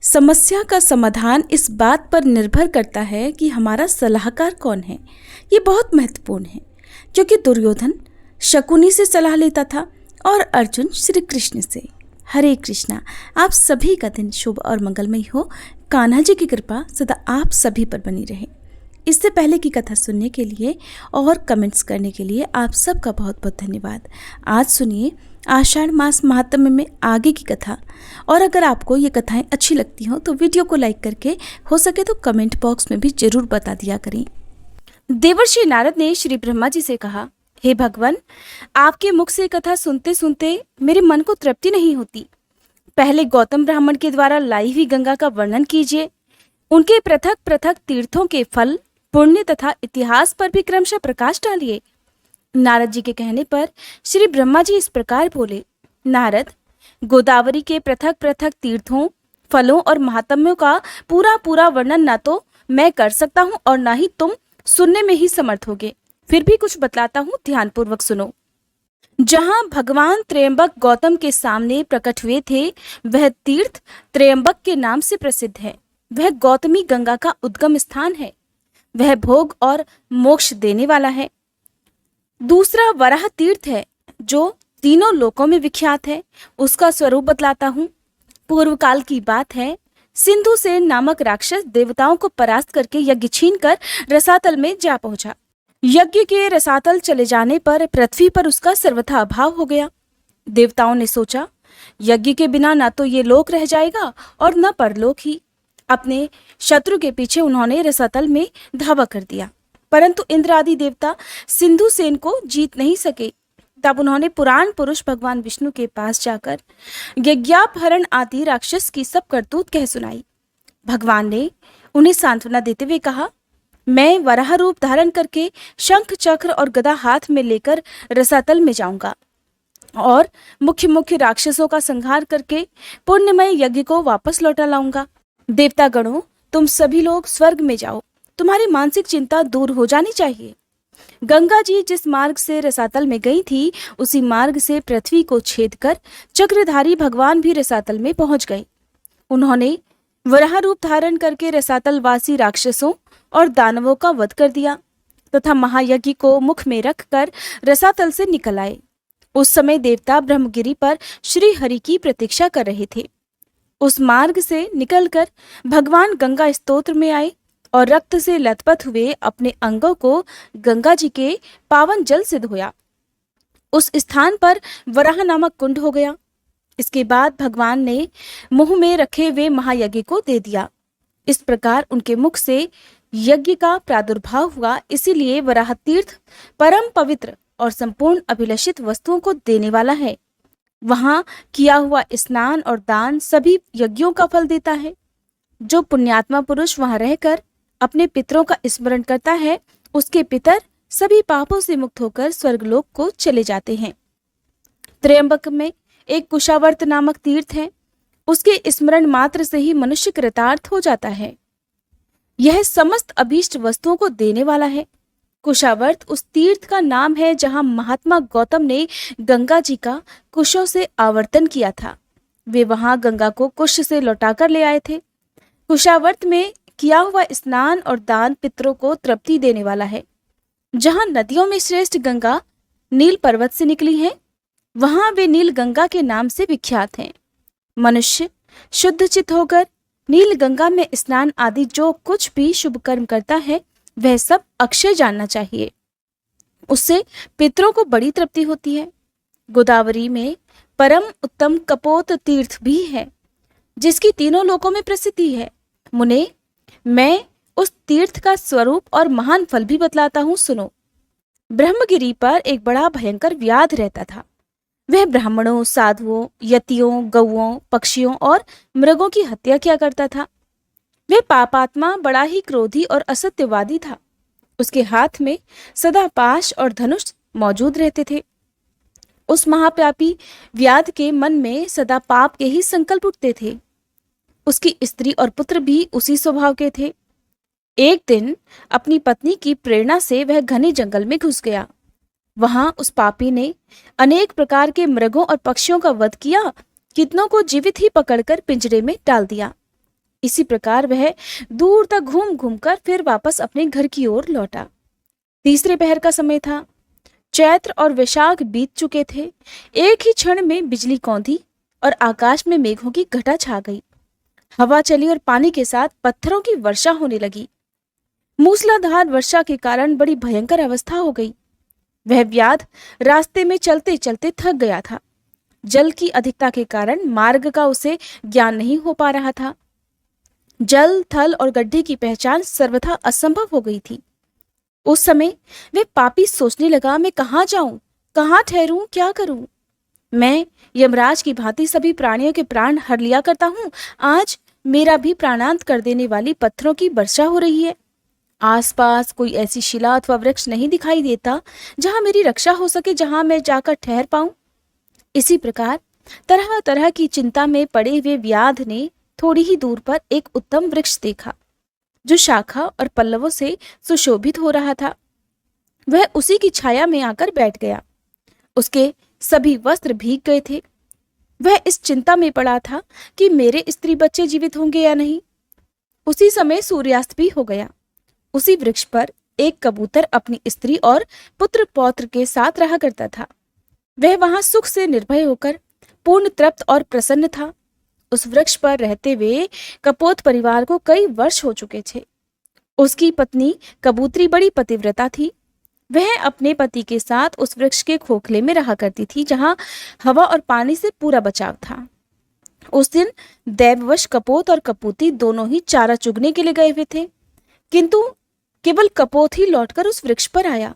समस्या का समाधान इस बात पर निर्भर करता है कि हमारा सलाहकार कौन है। ये बहुत महत्वपूर्ण है, क्योंकि दुर्योधन शकुनी से सलाह लेता था और अर्जुन श्री कृष्ण से। हरे कृष्णा। आप सभी का दिन शुभ और मंगलमय हो। कान्हा जी की कृपा सदा आप सभी पर बनी रहे। इससे पहले की कथा सुनने के लिए और कमेंट्स करने के लिए आप सबका बहुत बहुत धन्यवाद। आज सुनिए आषाढ़ मास महात्म्य में आगे की कथा। और अगर आपको ये कथाएं अच्छी लगती हों तो वीडियो को लाइक करके हो सके तो कमेंट बॉक्स में भी जरूर बता दिया करें। देवर्षि नारद ने श्री ब्रह्मा जी से कहा, हे भगवान, आपके मुख से कथा सुनते सुनते मेरे मन को तृप्ति नहीं होती। पहले गौतम ब्राह्मण के द्वारा लाई हुई गंगा का वर्णन कीजिए। उनके पृथक पृथक तीर्थों के फल, पुण्य तथा इतिहास पर भी क्रमशः प्रकाश डालिए। नारद जी के कहने पर श्री ब्रह्मा जी इस प्रकार बोले, नारद, गोदावरी के पृथक पृथक तीर्थों, फलों और महात्म्यों का पूरा पूरा वर्णन ना तो मैं कर सकता हूँ और ना ही तुम सुनने में ही समर्थ होगे। फिर भी कुछ बतलाता हूँ, ध्यानपूर्वक सुनो। जहाँ भगवान त्र्यंबक गौतम के सामने प्रकट हुए थे, वह तीर्थ त्र्यंबक के नाम से प्रसिद्ध है। वह गौतमी गंगा का उद्गम स्थान है। वह भोग और मोक्ष देने वाला है। दूसरा वराह तीर्थ है, जो तीनों लोकों में विख्यात है। उसका स्वरूप बतलाता हूँ। पूर्व काल की बात है, सिंधु सेन नामक राक्षस देवताओं को परास्त करके यज्ञ छीनकर रसातल में जा पहुंचा। यज्ञ के रसातल चले जाने पर पृथ्वी पर उसका सर्वथा अभाव हो गया। देवताओं ने सोचा, यज्ञ के बिना ना तो ये लोक रह जाएगा और न परलोक ही। अपने शत्रु के पीछे उन्होंने रसातल में धावा कर दिया, परंतु इंद्र आदि देवता सिंधु सेन को जीत नहीं सके। तब उन्होंने पुराण पुरुष भगवान विष्णु के पास जाकर यज्ञापहरण आदि राक्षस की सब करतूत कह सुनाई। भगवान ने उन्हें सांत्वना देते हुए कहा, मैं वराह रूप धारण करके शंख चक्र और गदा हाथ में लेकर रसातल में जाऊंगा और मुख्य मुख्य राक्षसों का संहार करके पुण्यमय यज्ञ को वापस लौटा लाऊंगा। देवता गणों, तुम सभी लोग स्वर्ग में जाओ। तुम्हारी मानसिक चिंता दूर हो जानी चाहिए। गंगा जी जिस मार्ग से रसातल में गई थी, उसी मार्ग से पृथ्वी को छेद कर चक्रधारी भगवान भी रसातल में पहुंच गए। उन्होंने वराह रूप धारण करके रसातल वासी राक्षसों और दानवों का वध कर दिया तथा महायज्ञ को मुख में रखकर रसातल से निकल आए। उस समय देवता ब्रह्मगिरि पर श्री हरि की प्रतीक्षा कर रहे थे। उस मार्ग से निकलकर भगवान गंगा स्तोत्र में आए और रक्त से लथपथ हुए अपने अंगों को गंगा जी के पावन जल से धोया। उस स्थान पर वराह नामक कुंड हो गया। इसके बाद भगवान ने मुंह में रखे हुए महायज्ञ को दे दिया। इस प्रकार उनके मुख से यज्ञ का प्रादुर्भाव हुआ। इसीलिए वराह तीर्थ परम पवित्र और संपूर्ण अभिलषित वस्तुओं को देने वाला है। वहां किया हुआ स्नान और दान सभी यज्ञों का फल देता है। जो पुण्यात्मा पुरुष वहां रहकर अपने पितरों का स्मरण करता है, उसके पितर सभी पापों से मुक्त होकर स्वर्गलोक को चले जाते हैं। त्र्यंबक में एक कुशावर्त नामक तीर्थ है। उसके स्मरण मात्र से ही मनुष्य कृतार्थ हो जाता है। यह समस्त अभीष्ट वस्तुओं को देने वाला है। कुशावर्त उस तीर्थ का नाम है जहां महात्मा गौतम ने गंगा जी का कुशों से आवर्तन किया था। वे वहां गंगा को कुश से लौटाकर ले आए थे। कुशावर्त में किया हुआ स्नान और दान पितरों को तृप्ति देने वाला है। जहां नदियों में श्रेष्ठ गंगा नील पर्वत से निकली है, वहां वे नील गंगा के नाम से विख्यात हैं। मनुष्य शुद्ध चित्त होकर नील गंगा में स्नान आदि जो कुछ भी शुभ कर्म करता है, वह सब अक्षय जानना चाहिए। उससे पितरों को बड़ी तृप्ति होती है। गोदावरी में परम उत्तम कपोत तीर्थ भी है, जिसकी तीनों लोकों में प्रसिद्धि है। मुने, मैं उस तीर्थ का स्वरूप और महान फल भी बतलाता हूँ, सुनो। ब्रह्मगिरि पर एक बड़ा भयंकर व्याध रहता था। वह ब्राह्मणों, साधुओं, यतियों, गौओं, पक्षियों और मृगों की हत्या किया करता था। वह पापात्मा बड़ा ही क्रोधी और असत्यवादी था। उसके हाथ में सदा पाश और धनुष मौजूद रहते थे। उस महापापी व्याध के मन में सदा पाप के ही संकल्प उठते थे। उसकी स्त्री और पुत्र भी उसी स्वभाव के थे। एक दिन अपनी पत्नी की प्रेरणा से वह घने जंगल में घुस गया। वहां उस पापी ने अनेक प्रकार के मृगों और पक्षियों का वध किया। कितनों को जीवित ही पकड़कर पिंजरे में डाल दिया। इसी प्रकार वह दूर तक घूम घूम कर फिर वापस अपने घर की ओर लौटा। तीसरे पहर का समय था। चैत्र और वैशाख बीत चुके थे। एक ही क्षण में बिजली कौंधी और आकाश में मेघों की घटा छा गई। हवा चली और पानी के साथ पत्थरों की वर्षा होने लगी। मूसलाधार वर्षा के कारण बड़ी भयंकर अवस्था हो गई। वह व्याध रास्ते में चलते चलते थक गया था। जल की अधिकता के कारण मार्ग का उसे ज्ञान नहीं हो पा रहा था। जल, थल और गड्ढे की पहचान सर्वथा असंभव हो गई थी। उस समय वे पापी सोचने लगा, मैं कहाँ जाऊं, कहाँ ठहरूं, क्या करूं? मैं यमराज की भांति सभी प्राणियों के प्राण हर लिया करता हूं। आज मेरा भी प्राणांत कर देने वाली पत्थरों की वर्षा हो रही है। आसपास कोई ऐसी शिला अथवा वृक्ष नहीं दिखाई देता जहां मेरी रक्षा हो सके, जहां मैं जाकर ठहर पाऊं। इसी प्रकार तरह तरह की चिंता में पड़े हुए व्याध ने थोड़ी ही दूर पर एक उत्तम वृक्ष देखा जो शाखा और पल्लवों से सुशोभित हो रहा था। वह उसी की छाया में आकर बैठ गया। उसके सभी वस्त्र भीग गए थे। वह इस चिंता में पड़ा था कि मेरे स्त्री बच्चे जीवित होंगे या नहीं। उसी समय सूर्यास्त भी हो गया। उसी वृक्ष पर एक कबूतर अपनी स्त्री और पुत्र पौत्र के साथ रहा करता था। वह वहां सुख से निर्भय होकर पूर्ण तृप्त और प्रसन्न था। उस वृक्ष पर रहते हुए कपोत परिवार को कई वर्ष हो चुके थे। उसकी पत्नी कबूतरी बड़ी पतिव्रता थी। वह अपने पति के साथ उस वृक्ष के खोखले में रहा करती थी जहां हवा और पानी से पूरा बचाव था। उस दिन दैववश कपोत और कपूती दोनों ही चारा चुगने के लिए गए हुए थे, किंतु केवल कपोत ही लौटकर उस वृक्ष पर आया।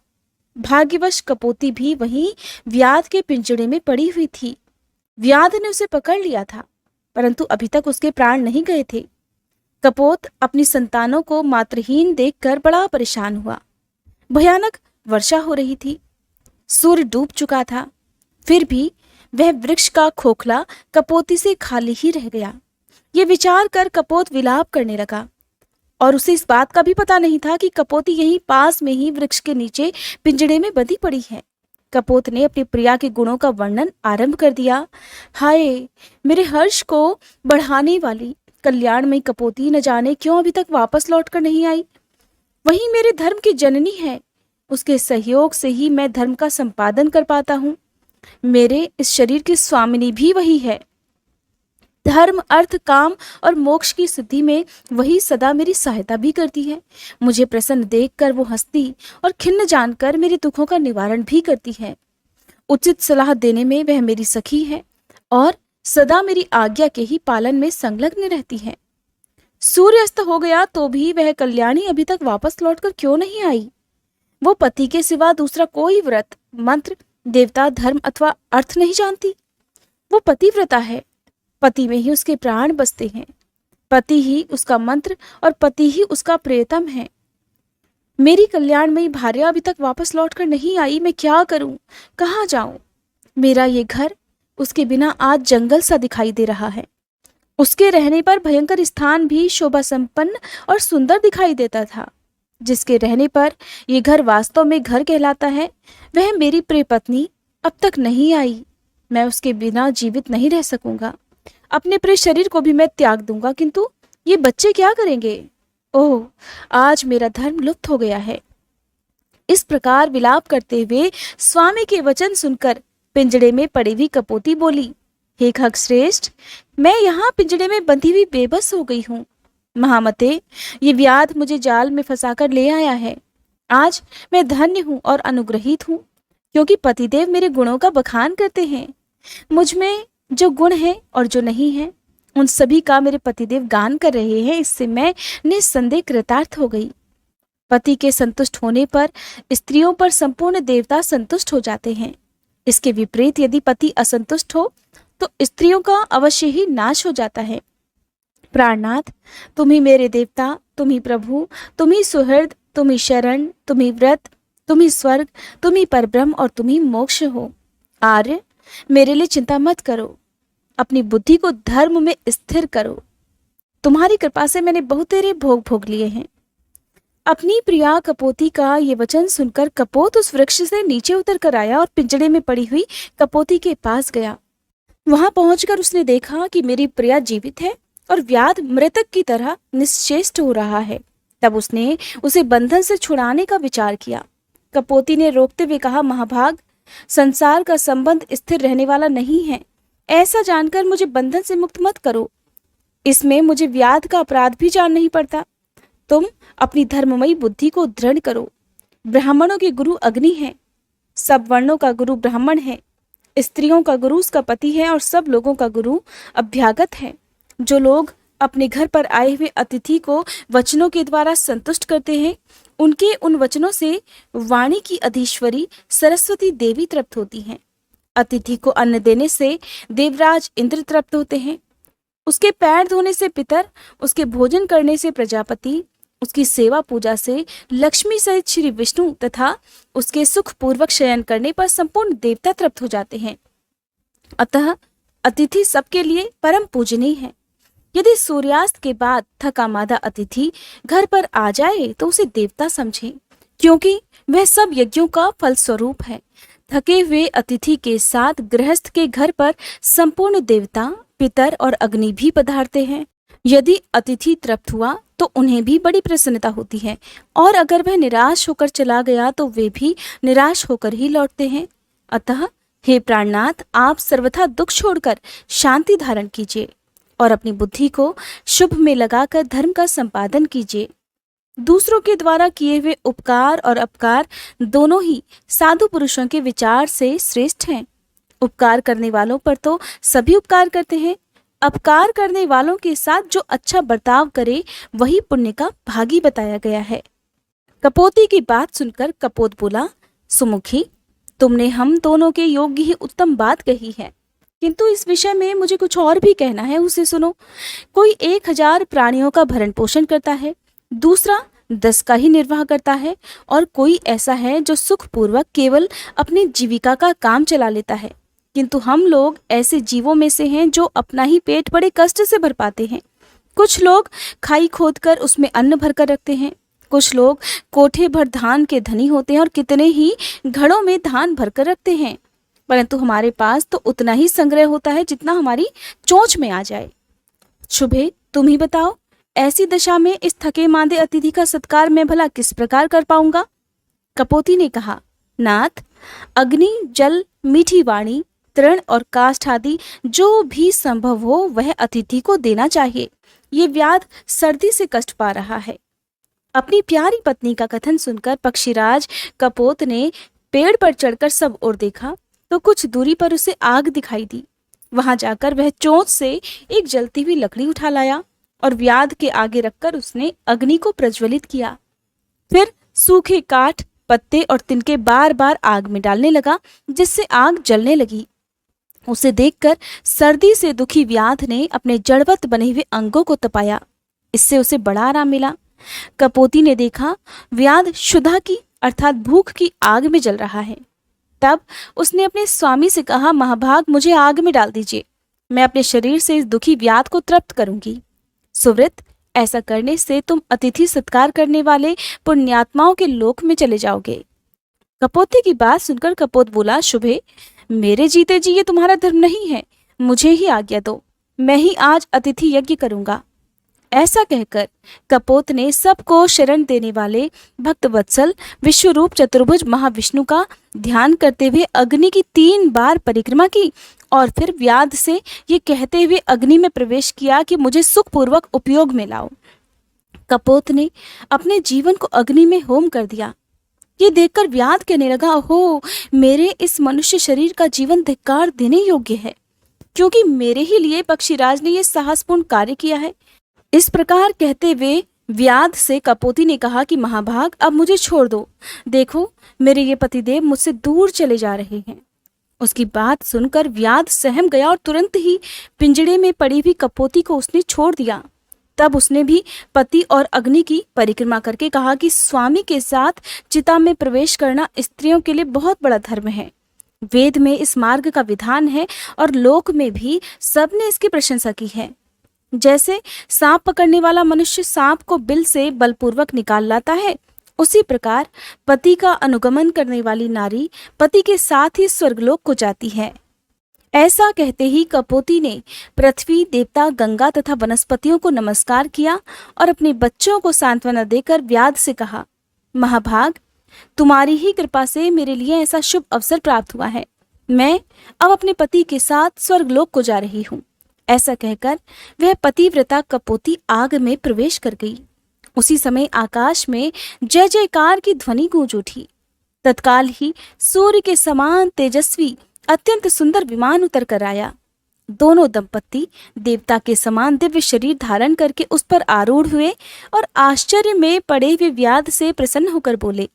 भाग्यवश कपोती भी वहीं व्याध के पिंजड़े में पड़ी हुई थी। व्याध ने उसे पकड़ लिया था, परंतु अभी तक उसके प्राण नहीं गए थे। कपोत अपनी संतानों को मातृहीन देखकर बड़ा परेशान हुआ। भयानक वर्षा हो रही थी। सूर्य डूब चुका था। फिर भी वह वृक्ष का खोखला कपोती से खाली ही रह गया। ये विचार कर कपोत विलाप करने लगा और उसे इस बात का भी पता नहीं था कि कपोती यहीं पास में ही वृक्ष के नीचे पिंजड़े में बंधी पड़ी है। कपोत ने अपनी प्रिया के गुणों का वर्णन आरंभ कर दिया। हाय, मेरे हर्ष को बढ़ाने वाली कल्याणमयी कपोती न जाने क्यों अभी तक वापस लौट कर नहीं आई। वही मेरे धर्म की जननी है। उसके सहयोग से ही मैं धर्म का संपादन कर पाता हूँ। मेरे इस शरीर की स्वामिनी भी वही है। धर्म, अर्थ, काम और मोक्ष की सिद्धि में वही सदा मेरी सहायता भी करती है। मुझे प्रसन्न देखकर वो हंसती और खिन्न जानकर मेरे दुखों का निवारण भी करती है। उचित सलाह देने में वह मेरी सखी है और सदा मेरी आज्ञा के ही पालन में संलग्न रहती है। सूर्यास्त हो गया तो भी वह कल्याणी अभी तक वापस लौटकर क्यों नहीं आई? वो पति के सिवा दूसरा कोई व्रत, मंत्र, देवता, धर्म अथवा अर्थ नहीं जानती। वो पतिव्रता है। पति में ही उसके प्राण बसते हैं। पति ही उसका मंत्र और पति ही उसका प्रियतम है। मेरी कल्याणमयी भार्या अभी तक वापस लौटकर नहीं आई। मैं क्या करूं, कहाँ जाऊं? मेरा ये घर उसके बिना आज जंगल सा दिखाई दे रहा है। उसके रहने पर भयंकर स्थान भी शोभा संपन्न और सुंदर दिखाई देता था। जिसके रहने पर ये घर वास्तव में घर कहलाता है, वह मेरी प्रिय पत्नी अब तक नहीं आई। मैं उसके बिना जीवित नहीं रह सकूंगा। अपने प्रिय शरीर को भी मैं त्याग दूंगा, किंतु ये बच्चे क्या करेंगे? ओह, आज मेरा धर्म लुप्त हो गया है। इस प्रकार विलाप करते हुए स्वामी के वचन सुनकर पिंजड़े में पड़ी हुई कपोती बोली, हे खगश्रेष्ठ, मैं यहाँ पिंजड़े में बंधी हुई बेबस हो गई हूँ। महामते, ये व्याध मुझे जाल में फंसाकर ले आया है। आज मैं धन्य हूँ और अनुग्रहित हूँ, क्योंकि पतिदेव मेरे गुणों का बखान करते हैं। मुझ में जो गुण है और जो नहीं है, उन सभी का मेरे पतिदेव गान कर रहे हैं। इससे मैं निस्संदेह कृतार्थ हो गई। पति के संतुष्ट होने पर स्त्रियों पर संपूर्ण देवता संतुष्ट हो जाते हैं। इसके विपरीत यदि पति असंतुष्ट हो तो स्त्रियों का अवश्य ही नाश हो जाता है। प्राणनाथ, तुम ही मेरे देवता, तुम ही प्रभु, तुम ही सुहृद, तुम ही शरण, तुम ही व्रत, तुम ही स्वर्ग, तुम ही परब्रह्म और तुम ही मोक्ष हो। आर्य, मेरे लिए चिंता मत करो। अपनी बुद्धि को धर्म में स्थिर करो। तुम्हारी कृपा से मैंने बहुत तेरे भोग भोग लिए हैं। अपनी प्रिया कपोती का ये वचन सुनकर कपोत उस वृक्ष से नीचे उतर कर आया और पिंजड़े में पड़ी हुई कपोती के पास गया। वहां पहुंचकर उसने देखा कि मेरी प्रिया जीवित है और व्याध मृतक की तरह निश्चेष्ट हो रहा है। तब उसने उसे बंधन से छुड़ाने का विचार किया। कपोती ने रोकते हुए कहा, महाभाग, संसार का संबंध स्थिर रहने वाला नहीं है। ऐसा जानकर मुझे बंधन से मुक्त मत करो। इसमें मुझे व्याध का अपराध भी जान नहीं पड़ता। तुम अपनी धर्ममयी बुद्धि को दृढ़ करो। ब्राह्मणों के गुरु अग्नि है, सब वर्णों का गुरु ब्राह्मण है, स्त्रियों का गुरु उसका पति है और सब लोगों का गुरु अभ्यागत है। जो लोग अपने घर पर आए हुए अतिथि को वचनों के द्वारा संतुष्ट करते हैं, उनके उन वचनों से वाणी की अधीश्वरी सरस्वती देवी तृप्त होती हैं। अतिथि को अन्न देने से देवराज इंद्र तृप्त होते हैं। उसके पैर धोने से पितर, उसके भोजन करने से प्रजापति, उसकी सेवा पूजा से लक्ष्मी सहित श्री विष्णु तथा उसके सुख पूर्वक शयन करने पर संपूर्ण देवता तृप्त हो जाते हैं। अतः अतिथि सबके लिए परम पूजनीय है। यदि सूर्यास्त के बाद थका मादा अतिथि घर पर आ जाए तो उसे देवता समझें, क्योंकि वह सब यज्ञों का फल स्वरूप है। थके हुए अतिथि के साथ गृहस्थ के घर पर संपूर्ण देवता, पितर और अग्नि भी पधारते हैं। यदि अतिथि तृप्त हुआ तो उन्हें भी बड़ी प्रसन्नता होती है, और अगर वह निराश होकर चला गया तो वे भी निराश होकर ही लौटते हैं। अतः हे प्राणनाथ, आप सर्वथा दुख छोड़कर शांति धारण कीजिए और अपनी बुद्धि को शुभ में लगाकर धर्म का संपादन कीजिए। दूसरों के द्वारा किए हुए उपकार और अपकार दोनों ही साधु पुरुषों के विचार से श्रेष्ठ हैं। उपकार करने वालों पर तो सभी उपकार करते हैं। अपकार करने वालों के साथ जो अच्छा बर्ताव करे वही पुण्य का भागी बताया गया है। कपोती की बात सुनकर कपोत बोला, सुमुखी, तुमने हम दोनों के योग्य ही उत्तम बात कही है, किंतु इस विषय में मुझे कुछ और भी कहना है, उसे सुनो। कोई 1000 प्राणियों का भरण पोषण करता है, दूसरा 10 का ही निर्वाह करता है, और कोई ऐसा है जो सुखपूर्वक केवल अपनी जीविका का काम चला लेता है। किंतु हम लोग ऐसे जीवों में से हैं जो अपना ही पेट बड़े कष्ट से भर पाते हैं। कुछ लोग खाई खोदकर उसमें अन्न भरकर रखते हैं, कुछ लोग कोठे भर धान के धनी होते हैं और कितने ही घड़ों में धान भरकर रखते हैं, परंतु हमारे पास तो उतना ही संग्रह होता है जितना हमारी चोंच में आ जाए। शुभे, तुम ही बताओ, ऐसी दशा में इस थके मांदे अतिथि का सत्कार मैं भला किस प्रकार कर पाऊंगा? कपोती ने कहा, नाथ, अग्नि, जल, मीठी वाणी, तृण और काष्ठ आदि जो भी संभव हो वह अतिथि को देना चाहिए। ये व्याध सर्दी से कष्ट पा रहा है। अपनी प्यारी पत्नी का कथन सुनकर पक्षीराज कपोत ने पेड़ पर चढ़कर सब ओर देखा तो कुछ दूरी पर उसे आग दिखाई दी। वहां जाकर वह चोंच से एक जलती हुई लकड़ी उठा लाया और व्याध के आगे रखकर उसने अग्नि को प्रज्वलित किया। फिर सूखे काठ, पत्ते और तिनके बार बार आग में डालने लगा, जिससे आग जलने लगी। उसे देखकर सर्दी से दुखी व्याध ने अपने जड़वत बने हुए अंगों को तपाया। इससे उसे बड़ा आराम मिला। कपोती ने देखा व्याध क्षुधा की अर्थात भूख की आग में जल रहा है। तब उसने अपने स्वामी से कहा, महाभाग, मुझे आग में डाल दीजिए, मैं अपने शरीर से इस दुखी व्याध को तृप्त करूंगी। सुवृत, ऐसा करने से तुम अतिथि सत्कार करने वाले पुण्यात्माओं के लोक में चले जाओगे। कपोती की बात सुनकर कपोत बोला, शुभे, मेरे जीते जी ये तुम्हारा धर्म नहीं है, मुझे ही आज्ञा दो, मैं ही आज अतिथि यज्ञ करूंगा। ऐसा कहकर कपोत ने सबको शरण देने वाले भक्तवत्सल विश्वरूप चतुर्भुज महाविष्णु का ध्यान करते हुए अग्नि की 3 बार परिक्रमा की और फिर व्याध से ये कहते हुए अग्नि में प्रवेश किया कि मुझे सुखपूर्वक उपयोग में लाओ। कपोत ने अपने जीवन को अग्नि में होम कर दिया। ये देखकर व्याध कहने लगा, ओहो, मेरे इस मनुष्य शरीर का जीवन धिक्कार देने योग्य है, क्योंकि मेरे ही लिए पक्षीराज ने यह साहसपूर्ण कार्य किया है। इस प्रकार कहते हुए व्याध से कपोती ने कहा कि महाभाग, अब मुझे छोड़ दो, देखो मेरे ये पतिदेव मुझसे दूर चले जा रहे हैं। उसकी बात सुनकर व्याध सहम गया और तुरंत ही पिंजड़े में पड़ी हुई कपोती को उसने छोड़ दिया। तब उसने भी पति और अग्नि की परिक्रमा करके कहा कि स्वामी के साथ चिता में प्रवेश करना स्त्रियों के लिए बहुत बड़ा धर्म है। वेद में इस मार्ग का विधान है और लोक में भी सबने इसकी प्रशंसा की है। जैसे सांप पकड़ने वाला मनुष्य सांप को बिल से बलपूर्वक निकाल लाता है, उसी प्रकार पति का अनुगमन करने वाली नारी पति के साथ ही स्वर्गलोक को जाती है। ऐसा कहते ही कपोती ने पृथ्वी, देवता, गंगा तथा वनस्पतियों को नमस्कार किया और अपने बच्चों को सांत्वना देकर व्याध से कहा, महाभाग, तुम्हारी ही कृपा से मेरे लिए ऐसा शुभ अवसर प्राप्त हुआ है। मैं अब अपने पति के साथ स्वर्गलोक को जा रही हूँ। ऐसा कहकर वह पतिव्रता कपोती आग में प्रवेश कर गई। उसी समय आकाश में जय जयकार की ध्वनि गूंज उठी। तत्काल ही सूर्य के समान तेजस्वी अत्यंत सुंदर विमान उतर कर आया। दोनों दंपत्ति देवता के समान दिव्य शरीर धारण करके उस पर आरूढ़ हुए और आश्चर्य में पड़े हुए व्याध से प्रसन्न होकर बोले,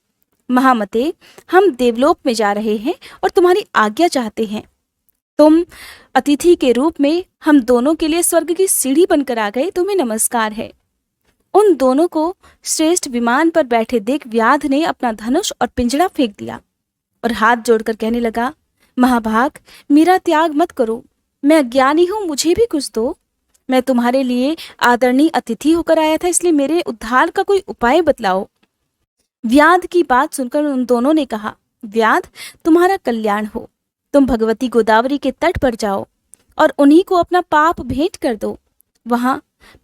महामते, हम देवलोक में जा रहे हैं और तुम्हारी आज्ञा चाहते हैं। तुम अतिथि के रूप में हम दोनों के लिए स्वर्ग की सीढ़ी बनकर आ गए, तुम्हें नमस्कार है। उन दोनों को श्रेष्ठ विमान पर बैठे देख व्याध ने अपना धनुष और पिंजड़ा फेंक दिया और हाथ जोड़कर कहने लगा, महाभाग, मेरा त्याग मत करो, मैं अज्ञानी हूं, मुझे भी कुछ दो। मैं तुम्हारे लिए आदरणीय अतिथि होकर आया था, इसलिए मेरे उद्धार का कोई उपाय बतलाओ। व्याध की बात सुनकर उन दोनों ने कहा, व्याध, तुम्हारा कल्याण हो। तुम भगवती गोदावरी के तट पर जाओ और उन्हीं को अपना पाप भेंट कर दो। वहां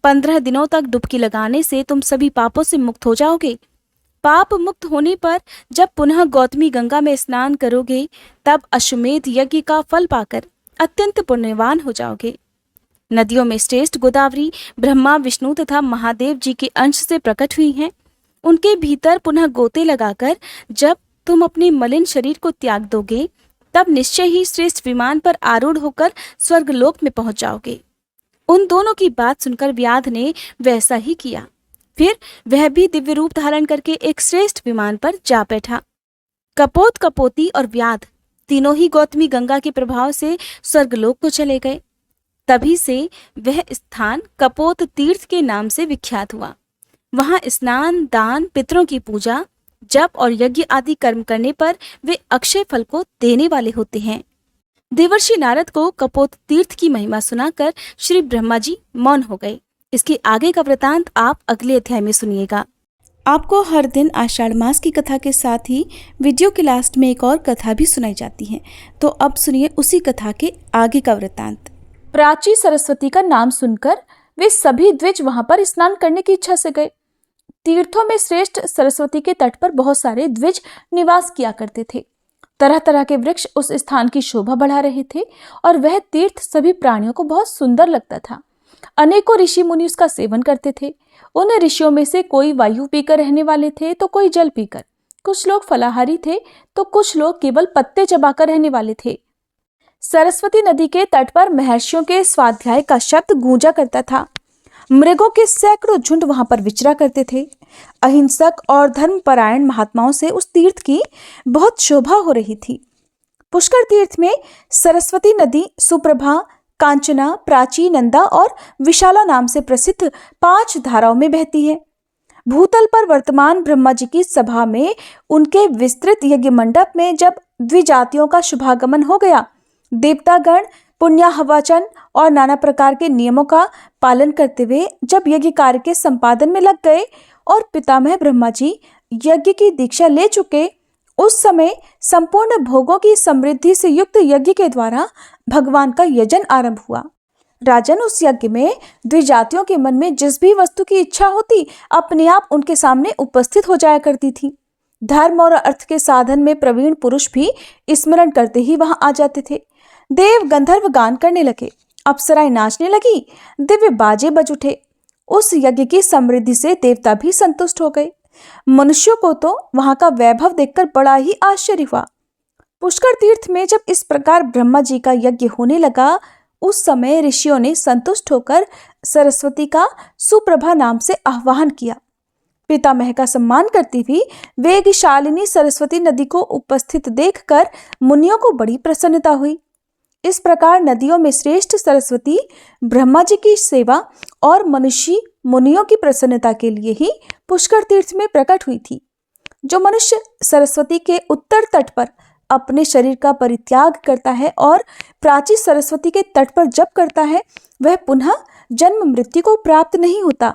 15 दिनों तक डुबकी लगाने से तुम सभी पापों से मुक्त हो जाओगे। पाप मुक्त होने पर जब पुनः गौतमी गंगा में स्नान करोगे, तब अश्वमेध यज्ञ का फल पाकर अत्यंत पुण्यवान हो जाओगे। नदियों में श्रेष्ठ गोदावरी ब्रह्मा, विष्णु तथा महादेव जी के अंश से प्रकट हुई हैं। उनके भीतर पुनः गोते लगाकर जब तुम अपने मलिन शरीर को त्याग दोगे, तब निश्चय ही श्रेष्ठ विमान पर आरूढ़ होकर स्वर्गलोक में पहुंच जाओगे। उन दोनों की बात सुनकर व्याध ने वैसा ही किया। फिर वह भी दिव्य रूप धारण करके एक श्रेष्ठ विमान पर जा बैठा। कपोत, कपोती और व्याध तीनों ही गौतमी गंगा के प्रभाव से स्वर्गलोक को चले गए। तभी से वह स्थान कपोत तीर्थ के नाम से विख्यात हुआ। वहां स्नान, दान, पितरों की पूजा, जप और यज्ञ आदि कर्म करने पर वे अक्षय फल को देने वाले होते हैं। देवर्षि नारद को कपोत तीर्थ की महिमा सुनाकर श्री ब्रह्मा जी मौन हो गए। इसके आगे का वृतांत आप अगले अध्याय में सुनिएगा। आपको हर दिन आषाढ़ मास की कथा के साथ ही वीडियो के लास्ट में एक और कथा भी सुनाई जाती है, तो अब सुनिए उसी कथा के आगे का वृतांत। प्राची सरस्वती का नाम सुनकर वे सभी द्विज वहां पर स्नान करने की इच्छा से गए। तीर्थों में श्रेष्ठ सरस्वती के तट पर बहुत सारे द्विज निवास किया करते थे। तरह तरह के वृक्ष उस स्थान की शोभा बढ़ा रहे थे और वह तीर्थ सभी प्राणियों को बहुत सुंदर लगता था। अनेकों ऋषि मुनि उसका सेवन करते थे। उन ऋषियों में से कोई वायु पीकर रहने वाले थे तो कोई जल पीकर, कुछ लोग फलाहारी थे तो कुछ लोग केवल पत्ते चबाकर रहने वाले थे। सरस्वती नदी के तट पर महर्षियों के स्वाध्याय का शब्द गूंजा करता था। मृगों के सैकड़ों झुंड वहां पर विचरा करते थे। अहिंसक और धर्मपरायण महात्माओं से उस तीर्थ की बहुत शोभा हो रही थी। पुष्कर तीर्थ में सरस्वती नदी सुप्रभा, कांचना, प्राची, नंदा और विशाला नाम से प्रसिद्ध 5 धाराओं में बहती है। भूतल पर वर्तमान ब्रह्मा जी की सभा में उनके विस्तृत यज्ञ मंडप में जब द्विजातियों का शुभागमन हो गया, देवतागण पुण्याहवाचन और नाना प्रकार के नियमों का पालन करते हुए जब यज्ञ कार्य के संपादन में लग गए और पितामह ब्रह्मा जी यज्ञ की दीक्षा ले चुके, उस समय संपूर्ण भोगों की समृद्धि से युक्त यज्ञ के द्वारा भगवान का यजन आरंभ हुआ। राजन, उस यज्ञ में द्विजातियों के मन में जिस भी वस्तु की इच्छा होती अपने आप उनके सामने उपस्थित हो जाया करती थी। धर्म और अर्थ के साधन में प्रवीण पुरुष भी स्मरण करते ही वहां आ जाते थे। देव गंधर्व गान करने लगे, अप्सराएं नाचने लगी, दिव्य बाजे बज उठे। उस यज्ञ की समृद्धि से देवता भी संतुष्ट हो गए। मनुष्यों को तो वहां का वैभव देखकर बड़ा ही आश्चर्य हुआ। पुष्कर तीर्थ में जब इस प्रकार ब्रह्मा जी का यज्ञ होने लगा, उस समय ऋषियों ने संतुष्ट होकर सरस्वती का सुप्रभा नाम से आह्वान किया। पितामह का सम्मान करती हुई वेगशालिनी सरस्वती नदी को उपस्थित देखकर मुनियों को बड़ी प्रसन्नता हुई। इस प्रकार नदियों में श्रेष्ठ सरस्वती ब्रह्मा जी की सेवा और मनुष्य मुनियों की प्रसन्नता के लिए ही पुष्कर तीर्थ में प्रकट हुई थी। जो मनुष्य सरस्वती के उत्तर तट पर अपने शरीर का परित्याग करता है और प्राची सरस्वती के तट पर जप करता है, वह पुनः जन्म मृत्यु को प्राप्त नहीं होता।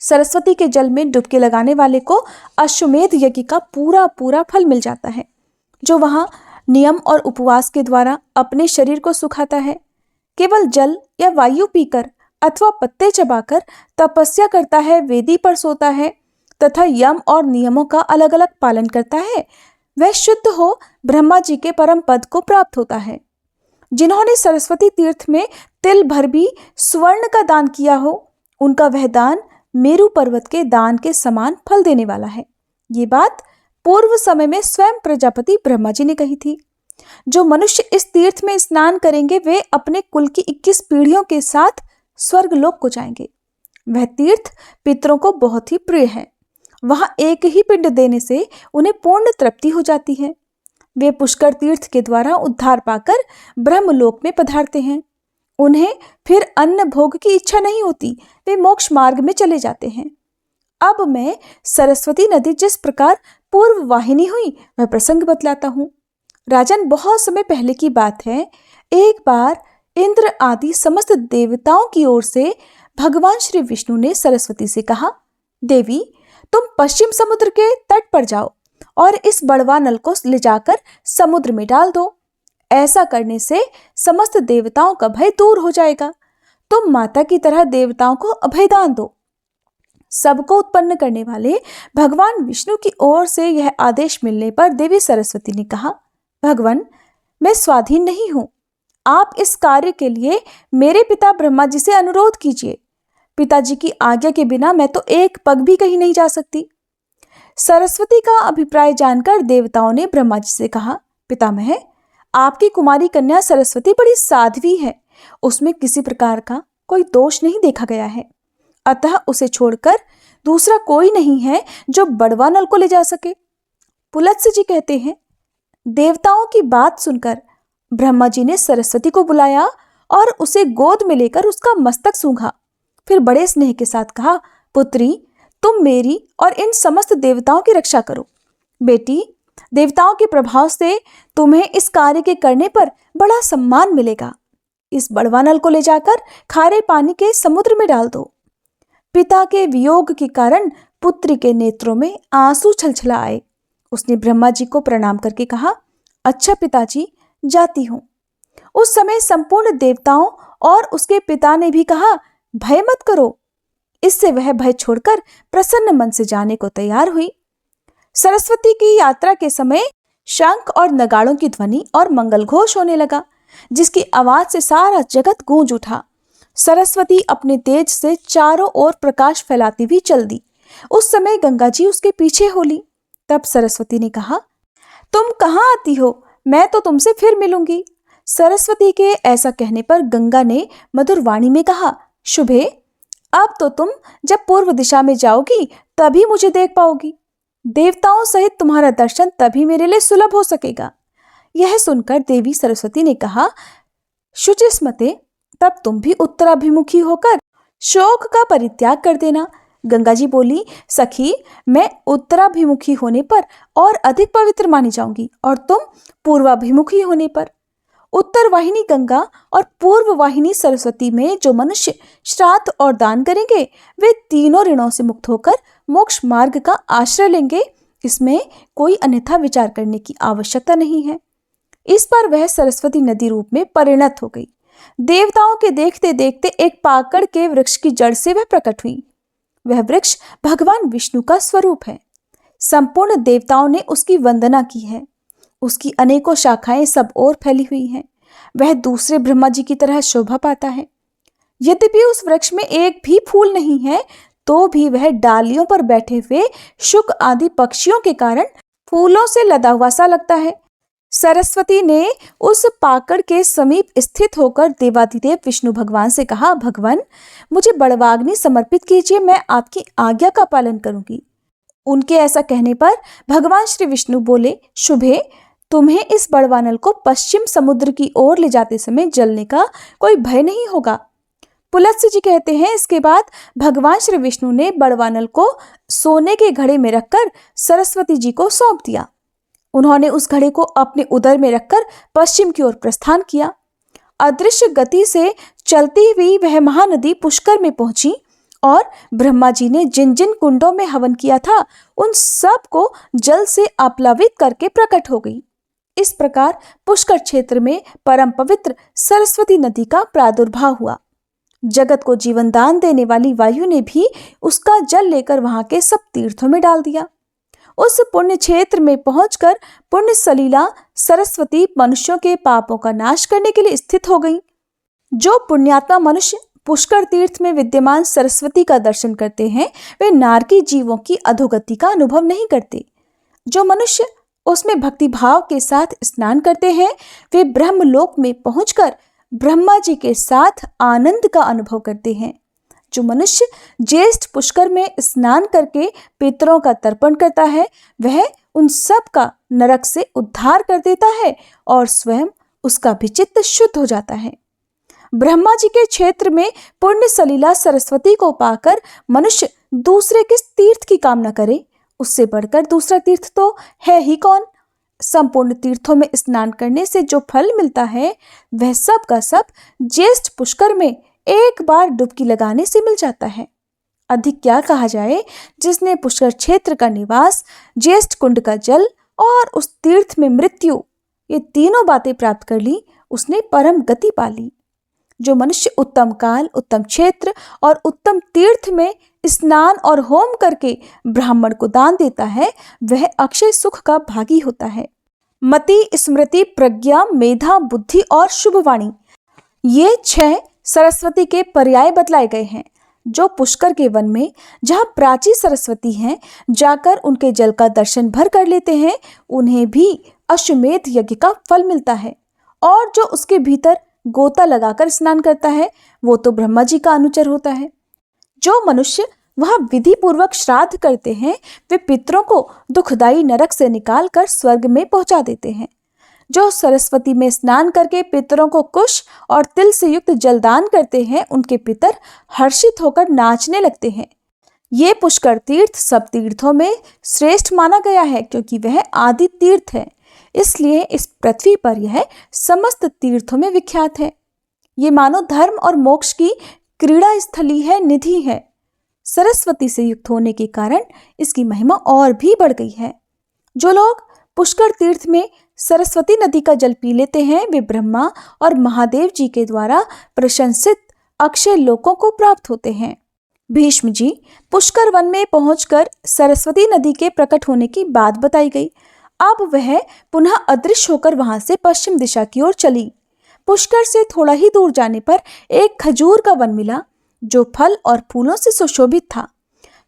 सरस्वती के जल में डुबकी लगाने वाले को अश्वमेध यज्ञ का पूरा फल मिल जाता है। जो वहां नियम और उपवास के द्वारा अपने शरीर को सुखाता है, केवल जल या वायु पीकर अथवा पत्ते चबाकर तपस्या करता है, वेदी पर सोता है तथा यम और नियमों का अलग अलग पालन करता है, वह शुद्ध हो ब्रह्मा जी के परम पद को प्राप्त होता है। जिन्होंने सरस्वती तीर्थ में तिल भर भी स्वर्ण का दान किया हो, उनका वह दान मेरु पर्वत के दान के समान फल देने वाला है। ये बात पूर्व समय में स्वयं प्रजापति ब्रह्मा जी ने कही थी। जो मनुष्य इस तीर्थ में स्नान करेंगे वे अपने कुल की 21 पीढ़ियों के साथ स्वर्गलोक को जाएंगे। वह तीर्थ पितरों को बहुत ही प्रिय है। वहां एक ही पिंड देने से उन्हें पूर्ण तृप्ति हो जाती है। वे पुष्कर तीर्थ के द्वारा उद्धार पाकर ब्रह्मलोक में पधारते हैं। उन्हें फिर अन्न भोग की इच्छा नहीं होती, वे मोक्ष मार्ग में चले जाते हैं। अब मैं सरस्वती नदी जिस प्रकार पूर्व वाहिनी हुई वह प्रसंग बतलाता हूँ। राजन, बहुत समय पहले की बात है। एक बार इंद्र आदि समस्त देवताओं की ओर से भगवान श्री विष्णु ने सरस्वती से कहा, देवी तुम पश्चिम समुद्र के तट पर जाओ और इस बड़वा नल को ले जाकर समुद्र में डाल दो। ऐसा करने से समस्त देवताओं का भय दूर हो जाएगा। तुम माता की तरह देवताओं को अभयदान दो। सबको उत्पन्न करने वाले भगवान विष्णु की ओर से यह आदेश मिलने पर देवी सरस्वती ने कहा, भगवान मैं स्वाधीन नहीं हूं। आप इस कार्य के लिए मेरे पिता ब्रह्मा जी से अनुरोध कीजिए। पिताजी की आज्ञा के बिना मैं तो एक पग भी कहीं नहीं जा सकती। सरस्वती का अभिप्राय जानकर देवताओं ने ब्रह्मा जी से कहा, पितामह आपकी कुमारी कन्या सरस्वती बड़ी साध्वी है, उसमें किसी प्रकार का कोई दोष नहीं देखा गया है, अतः उसे छोड़कर दूसरा कोई नहीं है जो बड़वा नल को ले जा सके। पुलत्स्य जी कहते हैं, देवताओं की बात सुनकर ब्रह्मा जी ने सरस्वती को बुलाया और उसे गोद में लेकर उसका मस्तक सूंघा। फिर बड़े स्नेह के साथ कहा, पुत्री तुम मेरी और इन समस्त देवताओं की रक्षा करो। बेटी देवताओं के प्रभाव से तुम्हें इस कार्य के करने पर बड़ा सम्मान मिलेगा। इस बड़वा नल को ले जाकर खारे पानी के समुद्र में डाल दो। पिता के वियोग के कारण पुत्री के नेत्रों में आंसू छलछला आए। उसने ब्रह्मा जी को प्रणाम करके कहा, अच्छा पिताजी जाती हूं। उस समय संपूर्ण देवताओं और उसके पिता ने भी कहा, भय मत करो। इससे वह भय छोड़कर प्रसन्न मन से जाने को तैयार हुई। सरस्वती की यात्रा के समय शंख और नगाड़ों की ध्वनि और मंगल घोष होने लगा, जिसकी आवाज से सारा जगत गूंज उठा। सरस्वती अपने तेज से चारों ओर प्रकाश फैलाती हुई चल दी। उस समय गंगा जी उसके पीछे हो ली। तब सरस्वती ने कहा, तुम कहाँ आती हो? मैं तो तुमसे फिर मिलूंगी। सरस्वती के ऐसा कहने पर गंगा ने मधुर वाणी में कहा, शुभे अब तो तुम जब पूर्व दिशा में जाओगी तभी मुझे देख पाओगी। देवताओं सहित तुम्हारा दर्शन तभी मेरे लिए सुलभ हो सकेगा। यह सुनकर देवी सरस्वती ने कहा, शुचिस्मते तब तुम भी उत्तराभिमुखी होकर शोक का परित्याग कर देना। गंगा जी बोली, सखी मैं उत्तराभिमुखी होने पर और अधिक पवित्र मानी जाऊंगी और तुम पूर्वाभिमुखी होने पर। उत्तर वाहिनी गंगा और पूर्व वाहिनी सरस्वती में जो मनुष्य श्राद्ध और दान करेंगे वे तीनों ऋणों से मुक्त होकर मोक्ष मार्ग का आश्रय लेंगे। इसमें कोई अन्यथा विचार करने की आवश्यकता नहीं है। इस पर वह सरस्वती नदी रूप में परिणत हो गई। देवताओं के देखते देखते एक पाकड़ के वृक्ष की जड़ से वह प्रकट हुई। वह वृक्ष भगवान विष्णु का स्वरूप है। संपूर्ण देवताओं ने उसकी वंदना की है। उसकी अनेकों शाखाएं सब ओर फैली हुई हैं। वह दूसरे ब्रह्मा जी की तरह शोभा पाता है। यद्यपि उस वृक्ष में एक भी फूल नहीं है, तो भी वह डालियों पर बैठे हुए शुक आदि पक्षियों के कारण फूलों से लदा हुआ सा लगता है। सरस्वती ने उस पाकड़ के समीप स्थित होकर देवाधिदेव विष्णु भगवान से कहा, भगवान मुझे बड़वाग्नि समर्पित कीजिए, मैं आपकी आज्ञा का पालन करूंगी। उनके ऐसा कहने पर भगवान श्री विष्णु बोले, शुभे तुम्हें इस बड़वानल को पश्चिम समुद्र की ओर ले जाते समय जलने का कोई भय नहीं होगा। पुलत्स्य जी कहते हैं, इसके बाद भगवान श्री विष्णु ने बड़वानल को सोने के घड़े में रखकर सरस्वती जी को सौंप दिया। उन्होंने उस घड़े को अपने उदर में रखकर पश्चिम की ओर प्रस्थान किया। अदृश्य गति से चलती हुई वह महानदी पुष्कर में पहुंची और ब्रह्मा जी ने जिन जिन कुंडों में हवन किया था उन सब को जल से आप्लावित करके प्रकट हो गई। इस प्रकार पुष्कर क्षेत्र में परम पवित्र सरस्वती नदी का प्रादुर्भाव हुआ। जगत को जीवन दान देने वाली वायु ने भी उसका जल लेकर वहां के सब तीर्थों में डाल दिया। उस पुण्य क्षेत्र में पहुंचकर पुण्य सलीला सरस्वती मनुष्यों के पापों का नाश करने के लिए स्थित हो गई। जो पुण्यात्मा मनुष्य पुष्कर तीर्थ में विद्यमान सरस्वती का दर्शन करते हैं वे नारकी जीवों की अधोगति का अनुभव नहीं करते। जो मनुष्य उसमें भक्ति भाव के साथ स्नान करते हैं वे ब्रह्मलोक में पहुंचकर ब्रह्मा जी के साथ आनंद का अनुभव करते हैं। जो मनुष्य ज्येष्ठ पुष्कर में स्नान करके पितरों का तर्पण करता है वह उन सब का नरक से उद्धार कर देता है और स्वयं उसका भी चित्त शुद्ध हो जाता है। ब्रह्मा जी के क्षेत्र में पुण्य सलीला सरस्वती को पाकर मनुष्य दूसरे किस तीर्थ की कामना करे, उससे बढ़कर दूसरा तीर्थ तो है ही कौन। संपूर्ण तीर्थों में स्नान करने से जो फल मिलता है वह सब का सब ज्येष्ठ पुष्कर में एक बार डुबकी लगाने से मिल जाता है। अधिक क्या कहा जाए, जिसने पुष्कर क्षेत्र का निवास, ज्येष्ठ कुंड का जल और उस तीर्थ में मृत्यु, ये तीनों बातें प्राप्त कर ली, उसने परम गति पा ली। जो मनुष्य उत्तम काल, उत्तम क्षेत्र और उत्तम तीर्थ में स्नान और होम करके ब्राह्मण को दान देता है वह अक्षय सुख का भागी होता है। मति, स्मृति, प्रज्ञा, मेधा, बुद्धि और शुभवाणी, ये 6 सरस्वती के पर्याय बतलाए गए हैं। जो पुष्कर के वन में जहाँ प्राची सरस्वती हैं जाकर उनके जल का दर्शन भर कर लेते हैं उन्हें भी अश्वमेध यज्ञ का फल मिलता है। और जो उसके भीतर गोता लगाकर स्नान करता है वो तो ब्रह्मा जी का अनुचर होता है। जो मनुष्य वहां विधि पूर्वक श्राद्ध करते हैं वे पितरों को दुखदायी नरक से निकालकर स्वर्ग में पहुंचा देते हैं। जो सरस्वती में स्नान करके पितरों को कुश और तिल से युक्त जलदान करते हैं उनके पितर हर्षित होकर नाचने लगते हैं। ये पुष्कर तीर्थ सब तीर्थों में श्रेष्ठ माना गया है क्योंकि वह आदि तीर्थ है, इसलिए इस पृथ्वी पर यह समस्त तीर्थों में विख्यात है। ये मानो धर्म और मोक्ष की क्रीड़ा स्थली है, निधि है। सरस्वती से युक्त होने के कारण इसकी महिमा और भी बढ़ गई है। जो लोग पुष्कर तीर्थ में सरस्वती नदी का जल पी लेते हैं वे ब्रह्मा और महादेव जी के द्वारा प्रशंसित अक्षय लोकों को प्राप्त होते हैं। भीष्म जी पुष्कर वन में पहुंचकर सरस्वती नदी के प्रकट होने की बात बताई गई। अब वह पुनः अदृश्य होकर वहां से पश्चिम दिशा की ओर चली। पुष्कर से थोड़ा ही दूर जाने पर एक खजूर का वन मिला जो फल और फूलों से सुशोभित था।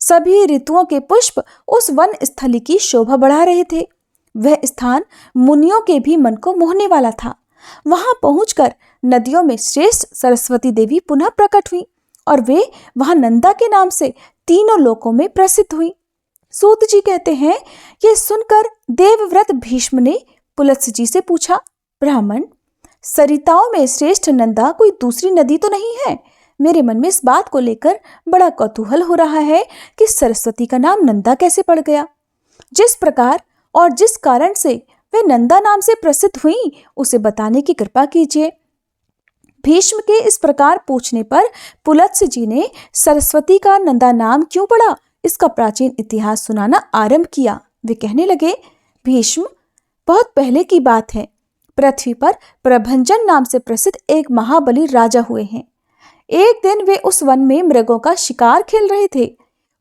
सभी ऋतुओं के पुष्प उस वन स्थली की शोभा बढ़ा रहे थे। वह स्थान मुनियों के भी मन को मोहने वाला था। वहां पहुंचकर नदियों में श्रेष्ठ सरस्वती देवी पुनः प्रकट हुई और वे वहां नंदा के नाम से तीनों लोकों में प्रसिद्ध हुई। सूत जी कहते हैं, यह सुनकर देवव्रत भीष्म ने पुलत्स्य जी से पूछा, ब्राह्मण, सरिताओं में श्रेष्ठ नंदा कोई दूसरी नदी तो नहीं है? मेरे मन में इस बात को लेकर बड़ा कौतूहल हो रहा है कि सरस्वती का नाम नंदा कैसे पड़ गया। जिस प्रकार और जिस कारण से वे नंदा नाम से प्रसिद्ध हुई उसे बताने की कृपा कीजिए। भीष्म के इस प्रकार पूछने पर पुलत्स्य जी ने सरस्वती का नंदा नाम क्यों पड़ा इसका प्राचीन इतिहास सुनाना आरंभ किया। वे कहने लगे, भीष्म, बहुत पहले की बात है। पृथ्वी पर प्रभंजन नाम से प्रसिद्ध एक महाबली राजा हुए हैं। एक दिन वे उस वन में मृगों का शिकार खेल रहे थे।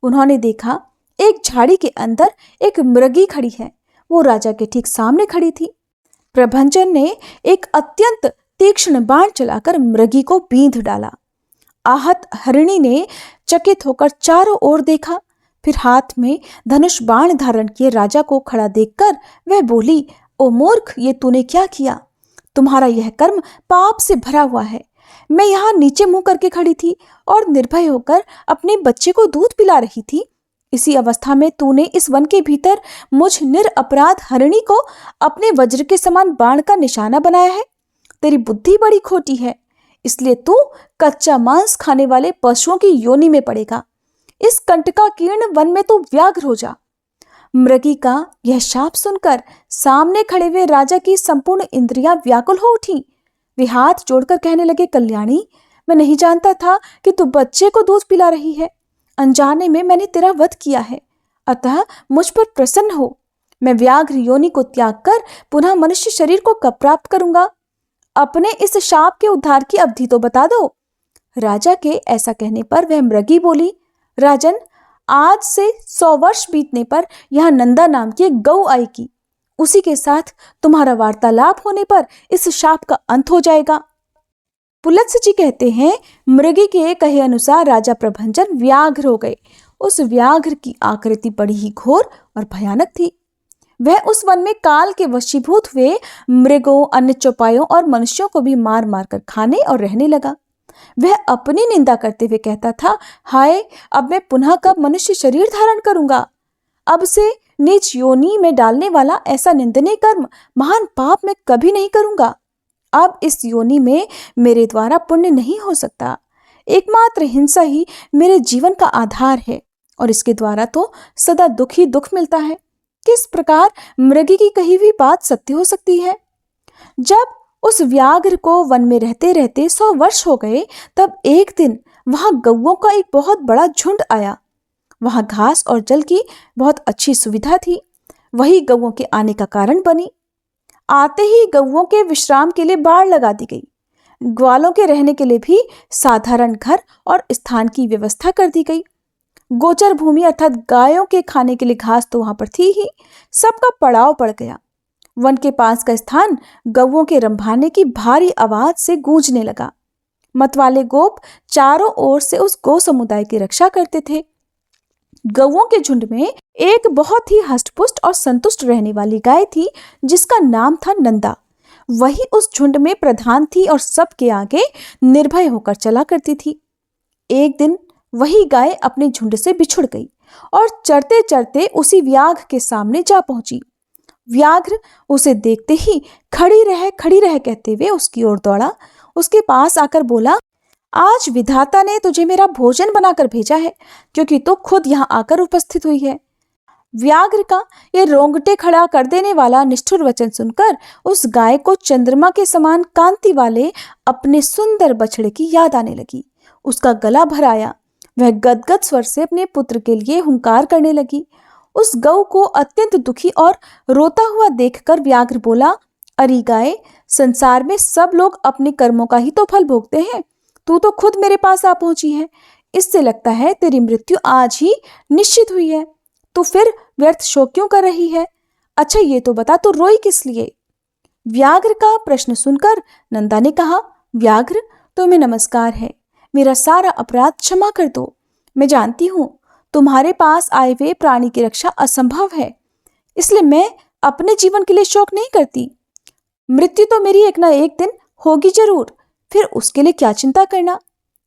उन्होंने देखा एक झाड़ी के अंदर एक मृगी खड़ी है। वो राजा के ठीक सामने खड़ी थी। प्रभंजन ने एक अत्यंत तीक्ष्ण बाण चलाकर मृगी को बींध डाला। आहत हरिणी ने चकित होकर चारों ओर देखा, फिर हाथ में धनुष बाण धारण किए राजा को खड़ा देखकर वह बोली, ओ मूर्ख, ये तूने क्या किया? तुम्हारा यह कर्म पाप से भरा हुआ है। मैं यहाँ नीचे मुंह करके खड़ी थी और निर्भय होकर अपने बच्चे को दूध पिला रही थी। इसी अवस्था में तूने इस वन के भीतर मुझ निरपराध हरिणी को अपने वज्र के समान बाण का निशाना बनाया है। तेरी बुद्धि बड़ी खोटी है, इसलिए तू कच्चा मांस खाने वाले पशुओं की योनि में पड़ेगा। इस कंटकाकीर्ण वन में तू व्याघ्र हो जा। मृगी का यह शाप सुनकर सामने खड़े हुए राजा की संपूर्ण इंद्रियां व्याकुल हो उठी। वे हाथ जोड़कर कहने लगे, कल्याणी, मैं नहीं जानता था कि तू बच्चे को दूध पिला रही है। अनजाने में मैंने तेरा वध किया है, अतः मुझ पर प्रसन्न हो। मैं व्याघ्र योनि को त्याग कर पुनः मनुष्य शरीर को कब प्राप्त करूंगा? अपने इस शाप के उद्धार की अवधि तो बता दो। राजा के ऐसा कहने पर वह मृगी बोली, राजन, आज से 100 वर्ष बीतने पर यहाँ नंदा नाम की एक गौ आएगी। उसी के साथ तुम्हारा वार्तालाप होने पर इस शाप का अंत हो जाएगा। पुलत्स्य जी कहते हैं, मृगी के कहे अनुसार राजा प्रभंजन व्याघ्र हो गए। उस व्याघ्र की आकृति बड़ी ही घोर और भयानक थी। वह उस वन में काल के वशीभूत हुए मृगों, अन्य चौपायों और मनुष्यों को भी मार मार कर खाने और रहने लगा। वह अपनी निंदा करते हुए कहता था, हाय, अब मैं पुनः कब मनुष्य शरीर धारण करूंगा? अब से नीच योनि में डालने वाला ऐसा निंदनीय कर्म, महान पाप मैं कभी नहीं करूंगा। अब इस योनि में मेरे द्वारा पुण्य नहीं हो सकता। एकमात्र हिंसा ही मेरे जीवन का आधार है और इसके द्वारा तो सदा दुख ही दुख मिलता है। किस प्रकार मृगी की कही हुई बात सत्य हो सकती है? जब उस व्याघ्र को वन में रहते रहते 100 वर्ष हो गए, तब एक दिन वहां गौओं का एक बहुत बड़ा झुंड आया। वहां घास और जल की बहुत अच्छी सुविधा थी। वही गौओं के आने का कारण बनी। आते ही गौओं के विश्राम के लिए बाड़ लगा दी गई। ग्वालों के रहने के लिए भी साधारण घर और स्थान की व्यवस्था कर दी गई। गोचर भूमि अर्थात गायों के खाने के लिए घास तो वहां पर थी ही, सबका पड़ाव पड़ गया। वन के पास का स्थान गौओं के रंभाने की भारी आवाज से गूंजने लगा। मतवाले गोप चारों ओर से उस गौ समुदाय की रक्षा करते थे। गौओं के झुंड में एक बहुत ही हष्टपुष्ट और संतुष्ट रहने वाली गाय थी, जिसका नाम था नंदा। वही उस झुंड में प्रधान थी और सबके आगे निर्भय होकर चला करती थी। एक दिन वही गाय अपने झुंड से बिछुड़ गई और चरते चरते उसी व्याघ्र के सामने जा पहुंची। व्याघ्र उसे देखते ही खड़ी रह कहते हुए उसकी ओर दौड़ा। उसके पास आकर बोला, आज विधाता ने तुझे मेरा भोजन बनाकर भेजा है, क्योंकि तू खुद यहाँ आकर उपस्थित हुई है। व्याघ्र का ये रोंगटे खड़ा कर देने वाला निष्ठुर वचन सुनकर उस गाय को चंद्रमा के समान कांति वाले अपने सुंदर बछड़े की याद आने लगी। उसका गला भर आया। वह गदगद स्वर से अपने पुत्र के लिए हुंकार करने लगी। उस गौ को अत्यंत दुखी और रोता हुआ देखकर व्याघ्र बोला, अरे गाय, संसार में सब लोग अपने कर्मों का ही तो फल भोगते हैं। तू तो खुद मेरे पास आ पहुंची है। इससे लगता है तेरी मृत्यु आज ही निश्चित हुई है। तू फिर व्यर्थ शोक क्यों कर रही है? अच्छा ये तो बता, तू रोई किस लिए? व्याघ्र का प्रश्न सुनकर नंदा ने कहा, व्याघ्र, तुम्हें नमस्कार है। मेरा सारा अपराध क्षमा कर दो। मैं जानती हूँ तुम्हारे पास आए हुए प्राणी की रक्षा असंभव है, इसलिए मैं अपने जीवन के लिए शोक नहीं करती। मृत्यु तो मेरी एक ना एक दिन होगी जरूर, फिर उसके लिए क्या चिंता करना।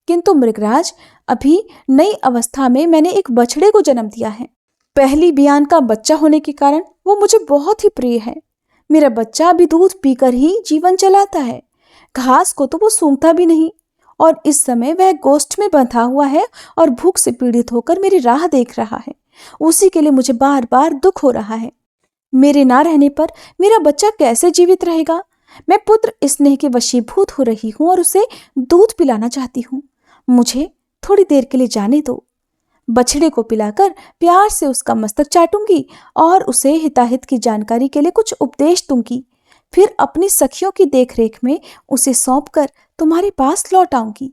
किंतु मृगराज, अभी नई अवस्था में मैंने एक बछड़े को जन्म दिया है। पहली बियान का बच्चा होने के कारण वो मुझे बहुत ही प्रिय है। मेरा बच्चा अभी दूध पीकर ही जीवन चलाता है। घास को तो वो सूंघता भी नहीं, और इस समय वह गोष्ठ में बंधा हुआ है और भूख से पीड़ित होकर मेरी राह देख रहा है। उसी के लिए मुझे बार बार दुख हो रहा है। मेरे ना रहने पर मेरा बच्चा कैसे जीवित रहेगा? मैं पुत्र स्नेह के वशीभूत हो रही हूँ और उसे दूध पिलाना चाहती हूँ। मुझे थोड़ी देर के लिए जाने दो। बछड़े को पिलाकर प्यार से उसका मस्तक चाटूंगी और उसे हिताहित की जानकारी के लिए कुछ उपदेश दूंगी। फिर अपनी सखियों की देखरेख में उसे सौंपकर तुम्हारे पास लौट आऊंगी।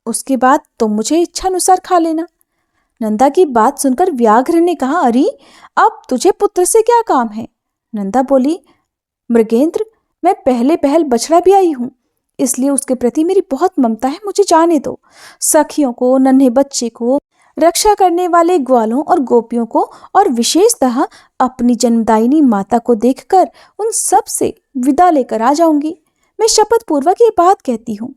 उसके बाद तुम मुझे इच्छानुसार खा लेना। नंदा की बात सुनकर व्याघ्र ने कहा, अरे, अब तुझे पुत्र से क्या काम है? नंदा बोली, मृगेंद्र, मैं पहले पहल बछड़ा भी आई हूँ, इसलिए उसके प्रति मेरी बहुत ममता है। मुझे जाने दो। सखियों को, नन्हे बच्चे को, रक्षा करने वाले ग्वालों और गोपियों को और विशेषतः अपनी जन्मदायिनी माता को देखकर उन सब से विदा लेकर आ जाऊंगी। मैं शपथ पूर्वक ये बात कहती हूँ।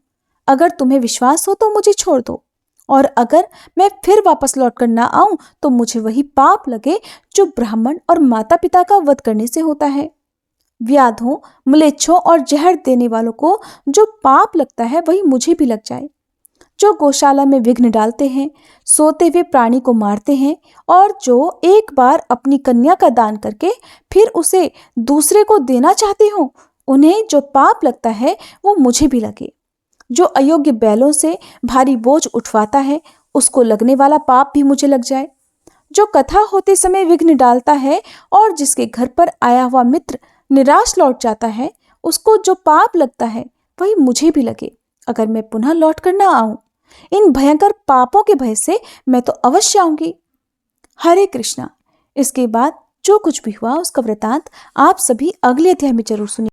अगर तुम्हें विश्वास हो तो मुझे छोड़ दो, और अगर मैं फिर वापस लौट कर ना आऊं तो मुझे वही पाप लगे जो ब्राह्मण और माता पिता का वध करने से होता है। व्याधों, म्लेच्छों और जहर देने वालों को जो पाप लगता है वही मुझे भी लग जाए। जो गौशाला में विघ्न डालते हैं, सोते हुए प्राणी को मारते हैं, और जो एक बार अपनी कन्या का दान करके फिर उसे दूसरे को देना चाहते हो, उन्हें जो पाप लगता है वो मुझे भी लगे। जो अयोग्य बैलों से भारी बोझ उठवाता है, उसको लगने वाला पाप भी मुझे लग जाए। जो कथा होते समय विघ्न डालता है और जिसके घर पर आया हुआ मित्र निराश लौट जाता है, उसको जो पाप लगता है वही मुझे भी लगे अगर मैं पुनः लौट कर ना आऊं। इन भयंकर पापों के भय से मैं तो अवश्य आऊंगी। हरे कृष्णा। इसके बाद जो कुछ भी हुआ उसका वृतांत आप सभी अगले अध्याय में जरूर सुनिए।